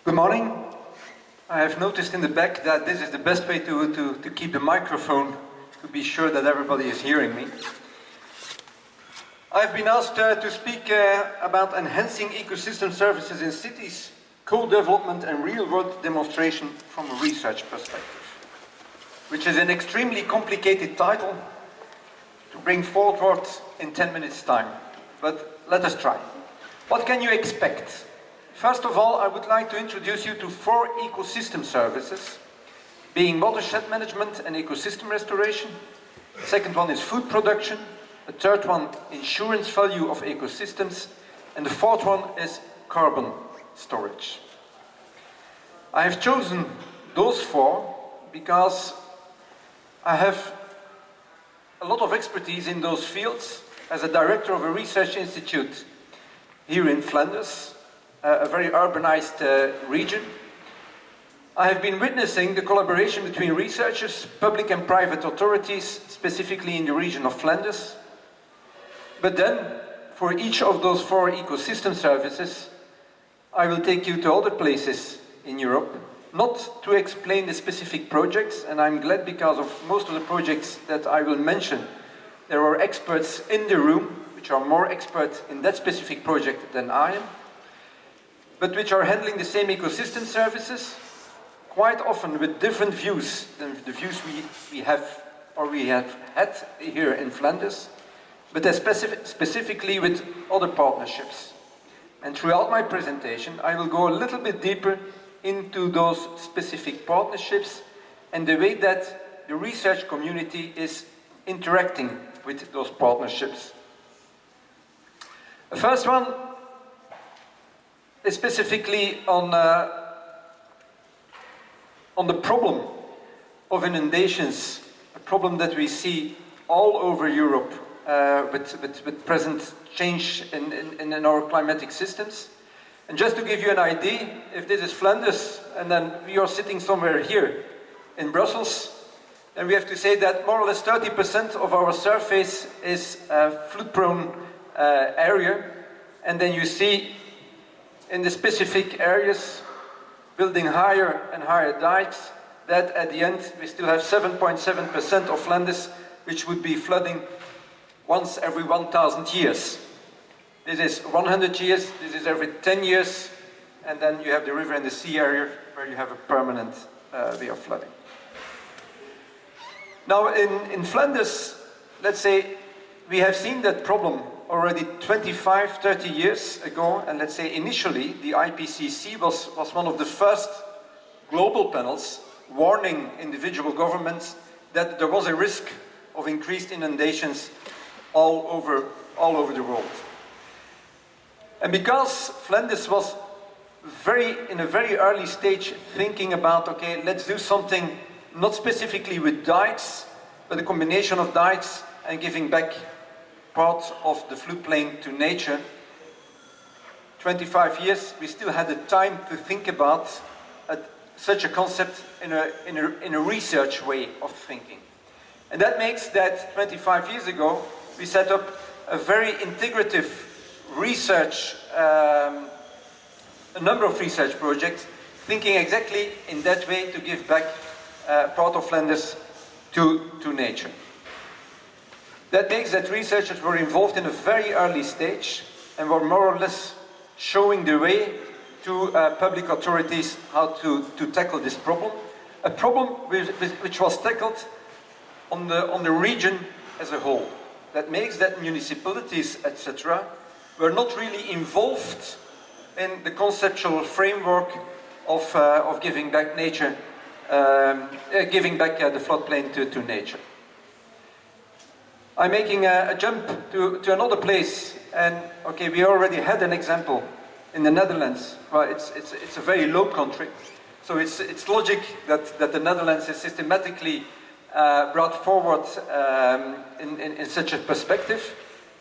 Good morning. I have noticed in the back that this is the best way to keep the microphone, to be sure that everybody is hearing me. I've been asked to speak about enhancing ecosystem services in cities, co-development and real-world demonstration from a research perspective, which is an extremely complicated title to bring forward in 10 minutes' time. But let us try. What can you expect? First of all, I would like to introduce you to 4 ecosystem services, being watershed management and ecosystem restoration. The second one is food production. The third one, insurance value of ecosystems. And the fourth one is carbon storage. I have chosen those 4 because I have a lot of expertise in those fields as a director of a research institute here in Flanders, a very urbanized region. I have been witnessing the collaboration between researchers, public and private authorities, specifically in the region of Flanders. But then, for each of those 4 ecosystem services, I will take you to other places in Europe, not to explain the specific projects, and I'm glad because of most of the projects that I will mention, there are experts in the room which are more expert in that specific project than I am, but which are handling the same ecosystem services, quite often with different views than the views we have had here in Flanders, but specifically with other partnerships. And throughout my presentation, I will go a little bit deeper into those specific partnerships and the way that the research community is interacting with those partnerships. The first one is specifically on the problem of inundations, a problem that we see all over Europe with present change in our climatic systems. And just to give you an idea, if this is Flanders and then we are sitting somewhere here in Brussels, then we have to say that more or less 30% of our surface is flood-prone area, and then you see in the specific areas, building higher and higher dikes, that at the end we still have 7.7% of Flanders which would be flooding once every 1,000 years. This is 100 years, this is every 10 years, and then you have the river and the sea area where you have a permanent way of flooding. Now in Flanders, let's say, we have seen that problem already 25, 30 years ago, and let's say initially the IPCC was one of the first global panels warning individual governments that there was a risk of increased inundations all over the world. And because Flanders was in a very early stage thinking about, okay, let's do something not specifically with dikes, but a combination of dikes and giving back part of the floodplain to nature. 25 years, we still had the time to think about such a concept in a research way of thinking. And that makes that 25 years ago, we set up a very integrative research, a number of research projects, thinking exactly in that way to give back part of Flanders to nature. That makes that researchers were involved in a very early stage and were more or less showing the way to public authorities how to tackle this problem. A problem which was tackled on the region as a whole. That makes that municipalities, etc., were not really involved in the conceptual framework of giving back nature, giving back the floodplain to nature. I'm making a jump to another place, and okay, we already had an example in the Netherlands. Well, it's a very low country, so it's logic that the Netherlands is systematically brought forward in such a perspective.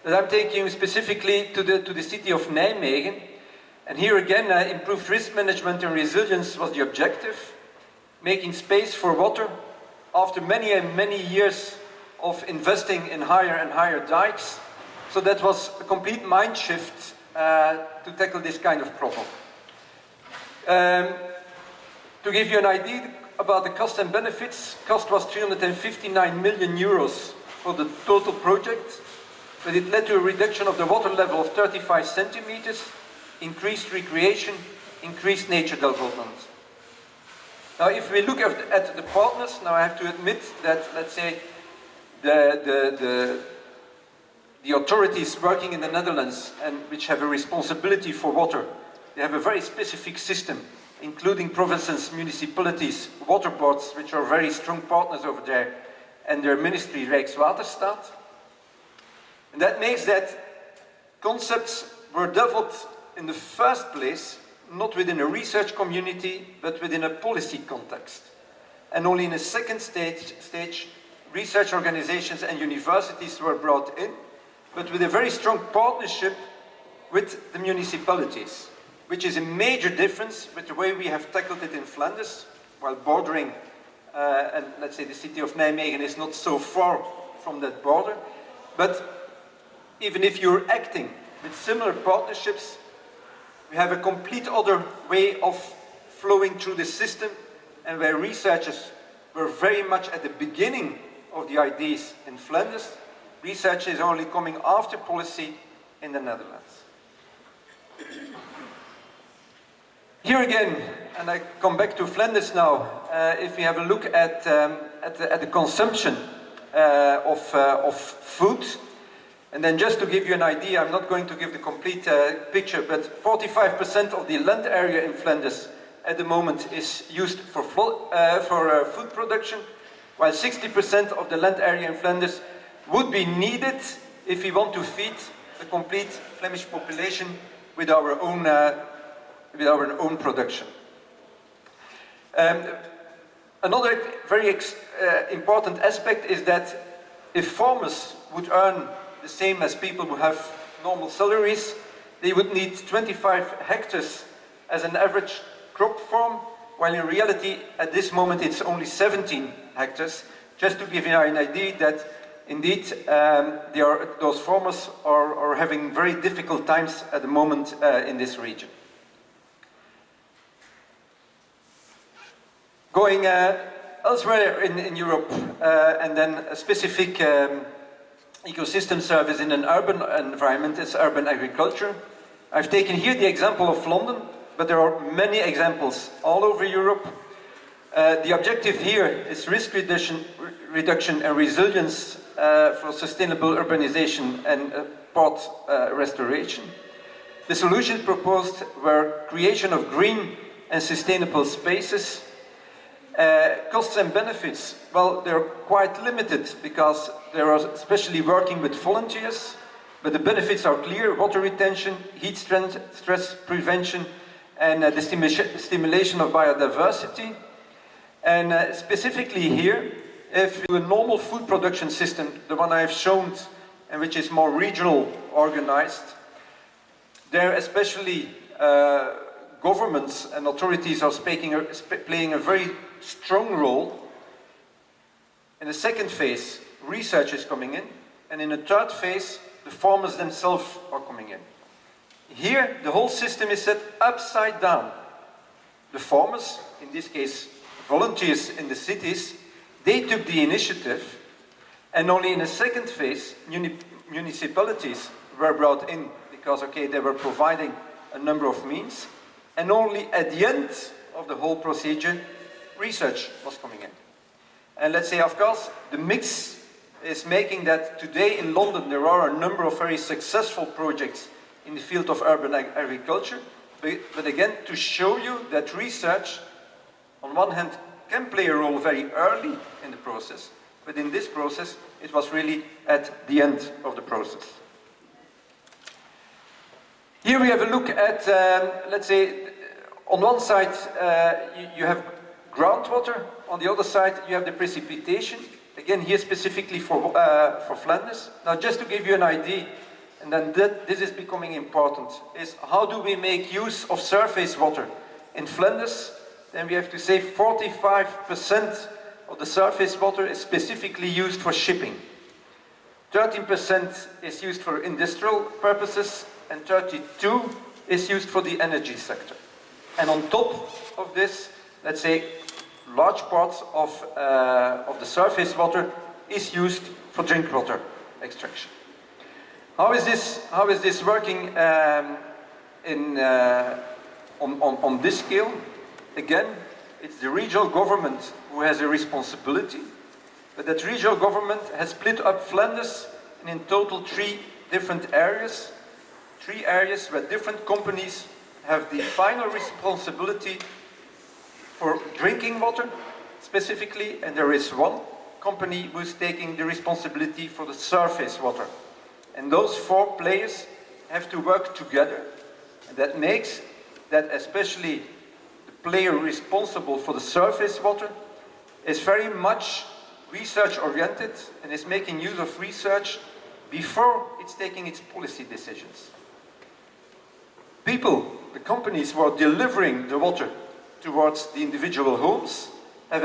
But I'm taking you specifically to the city of Nijmegen, and here again, improved risk management and resilience was the objective, making space for water after many and many years of investing in higher and higher dikes. So that was a complete mind shift to tackle this kind of problem. To give you an idea about the cost and benefits, cost was 359 million euros for the total project, but it led to a reduction of the water level of 35 centimeters, increased recreation, increased nature development. Now, if we look at the partners, now I have to admit that, let's say, the authorities working in the Netherlands and which have a responsibility for water, they have a very specific system, including provinces, municipalities, water boards, which are very strong partners over there, and their ministry, Rijkswaterstaat. And that makes that concepts were developed in the first place not within a research community, but within a policy context. And only in a second stage, research organizations and universities were brought in, but with a very strong partnership with the municipalities, which is a major difference with the way we have tackled it in Flanders, while bordering, and let's say the city of Nijmegen is not so far from that border. But even if you're acting with similar partnerships, we have a complete other way of flowing through the system, and where researchers were very much at the beginning of the ideas in Flanders, research is only coming after policy in the Netherlands. Here again, and I come back to Flanders now, if we have a look at the consumption of food, and then just to give you an idea, I'm not going to give the complete picture, but 45% of the land area in Flanders at the moment is used for food production, while 60% of the land area in Flanders would be needed if we want to feed the complete Flemish population with our own production. Another very important aspect is that if farmers would earn the same as people who have normal salaries, they would need 25 hectares as an average crop farm, while in reality at this moment it's only 17 hectares, just to give you an idea that indeed those farmers are having very difficult times at the moment in this region. Going elsewhere in Europe, and then a specific ecosystem service in an urban environment is urban agriculture. I've taken here the example of London, but there are many examples all over Europe. The objective here is risk reduction and resilience for sustainable urbanization and part restoration. The solutions proposed were creation of green and sustainable spaces. Costs and benefits, well, they're quite limited because they are especially working with volunteers, but the benefits are clear: water retention, heat stress prevention, and the stimulation of biodiversity. And specifically here, if you do a normal food production system, the one I've shown, and which is more regional organized, there especially governments and authorities are playing a very strong role. In the second phase, research is coming in, and in the third phase, the farmers themselves are coming in. Here, the whole system is set upside down. The farmers, in this case volunteers in the cities, they took the initiative, and only in the second phase, municipalities were brought in because, okay, they were providing a number of means, and only at the end of the whole procedure, research was coming in. And let's say, of course, the mix is making that today in London there are a number of very successful projects in the field of urban agriculture, but again, to show you that research, on one hand, can play a role very early in the process, but in this process, it was really at the end of the process. Here we have a look at, let's say, on one side you have groundwater, on the other side you have the precipitation, again here specifically for Flanders. Now just to give you an idea, and then this is becoming important, is how do we make use of surface water? In Flanders, then we have to say 45% of the surface water is specifically used for shipping. 13% is used for industrial purposes, and 32% is used for the energy sector. And on top of this, let's say, large parts of the surface water is used for drink water extraction. How is this working on this scale? Again, it's the regional government who has a responsibility, but that regional government has split up Flanders in total 3 different areas. 3 areas where different companies have the final responsibility for drinking water specifically, and there is one company who is taking the responsibility for the surface water. And those 4 players have to work together, and that makes that especially the player responsible for the surface water is very much research oriented and is making use of research before it's taking its policy decisions. People, the companies who are delivering the water towards the individual homes have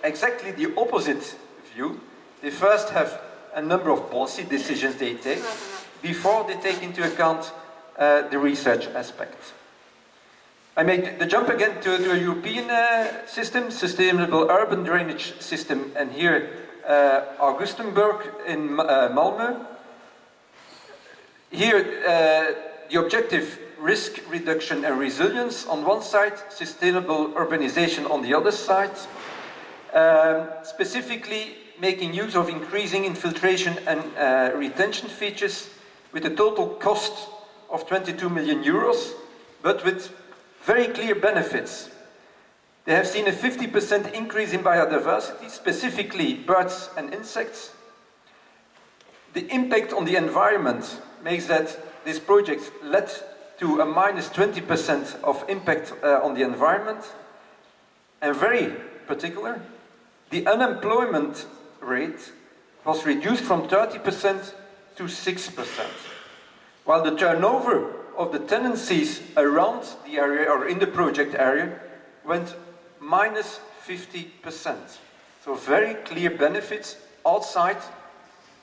exactly the opposite view. They first have a number of policy decisions they take before they take into account the research aspect. I make the jump again to a European system, Sustainable Urban Drainage System, and here Augustenburg in Malmö. Here the objective, risk reduction and resilience on one side, sustainable urbanization on the other side, specifically making use of increasing infiltration and retention features with a total cost of 22 million euros, but with very clear benefits. They have seen a 50% increase in biodiversity, specifically birds and insects. The impact on the environment makes that this project led to a minus 20% of impact on the environment. And very particular, the unemployment rate was reduced from 30% to 6%, while the turnover of the tenancies around the area or in the project area went minus 50%. So very clear benefits outside,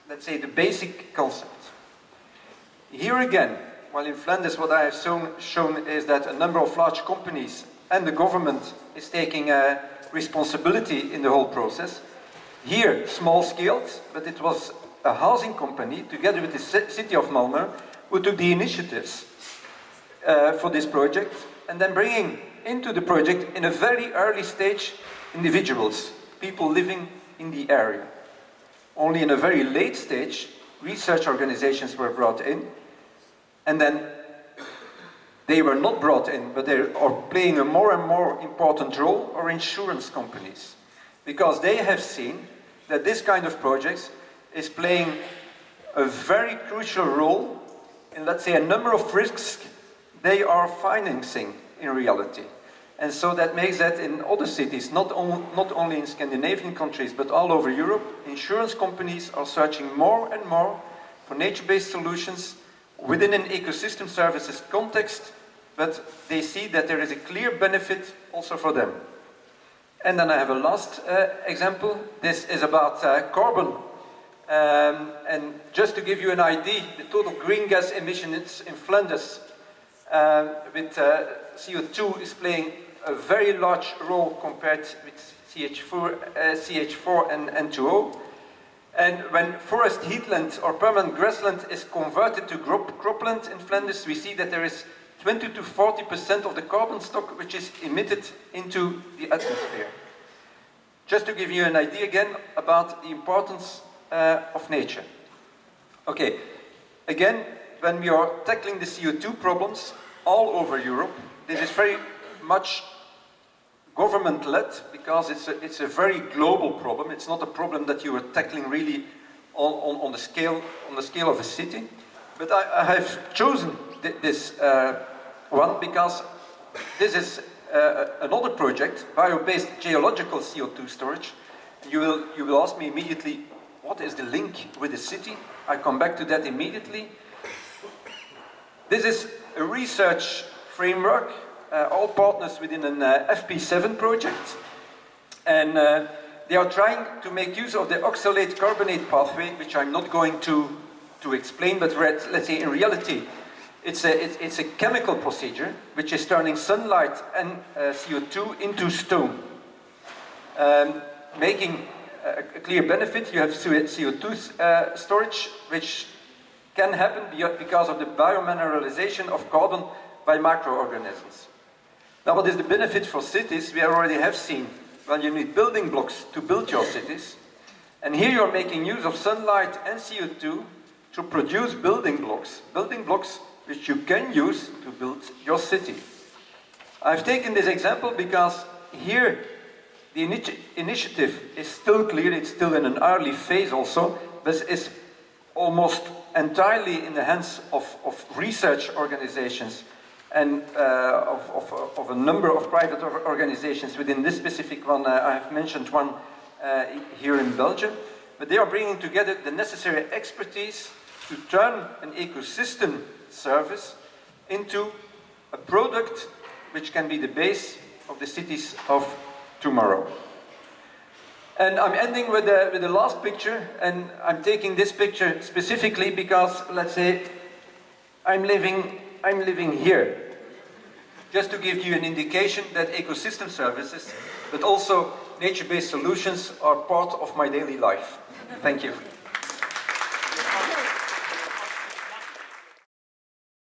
let's say, the basic concept. Here again, while in Flanders what I have shown is that a number of large companies and the government is taking responsibility in the whole process. Here, small-scaled, but it was a housing company together with the city of Malmö who took the initiatives for this project, and then bringing into the project in a very early stage individuals, people living in the area. Only in a very late stage, research organizations were brought in, and then they were not brought in, but they are playing a more and more important role, are insurance companies, because they have seen that this kind of projects is playing a very crucial role in, let's say, a number of risks they are financing in reality. And so that makes that in other cities, not only in Scandinavian countries, but all over Europe, insurance companies are searching more and more for nature-based solutions within an ecosystem services context, but they see that there is a clear benefit also for them. And then I have a last example. This is about carbon. And just to give you an idea, the total green gas emissions in Flanders with CO2 is playing a very large role compared with CH4 and N2O. And when forest heathland or permanent grassland is converted to cropland in Flanders, we see that there is 20 to 40% of the carbon stock which is emitted into the atmosphere. Just to give you an idea again about the importance of nature. Okay, again, when we are tackling the CO2 problems all over Europe, this is very much government-led, because it's a very global problem. It's not a problem that you are tackling really on the scale of a city. But I have chosen this one because this is another project, bio-based geological CO2 storage. You will ask me immediately, what is the link with the city? I come back to that immediately. This is a research framework, all partners within an FP7 project. And they are trying to make use of the oxalate carbonate pathway, which I'm not going to explain, but let's say in reality, It's a chemical procedure which is turning sunlight and CO2 into stone. Making a clear benefit, you have CO2 storage, which can happen because of the biomineralization of carbon by microorganisms. Now, what is the benefit for cities? We already have seen, well, you need building blocks to build your cities. And here you're making use of sunlight and CO2 to produce building blocks which you can use to build your city. I've taken this example because here the initiative is still clear, it's still in an early phase also, but it's almost entirely in the hands of research organizations and of a number of private organizations. Within this specific one, I have mentioned one here in Belgium, but they are bringing together the necessary expertise to turn an ecosystem service into a product which can be the base of the cities of tomorrow. And I'm ending with the last picture, and I'm taking this picture specifically because, let's say, I'm living here. Just to give you an indication that ecosystem services, but also nature-based solutions are part of my daily life. Thank you.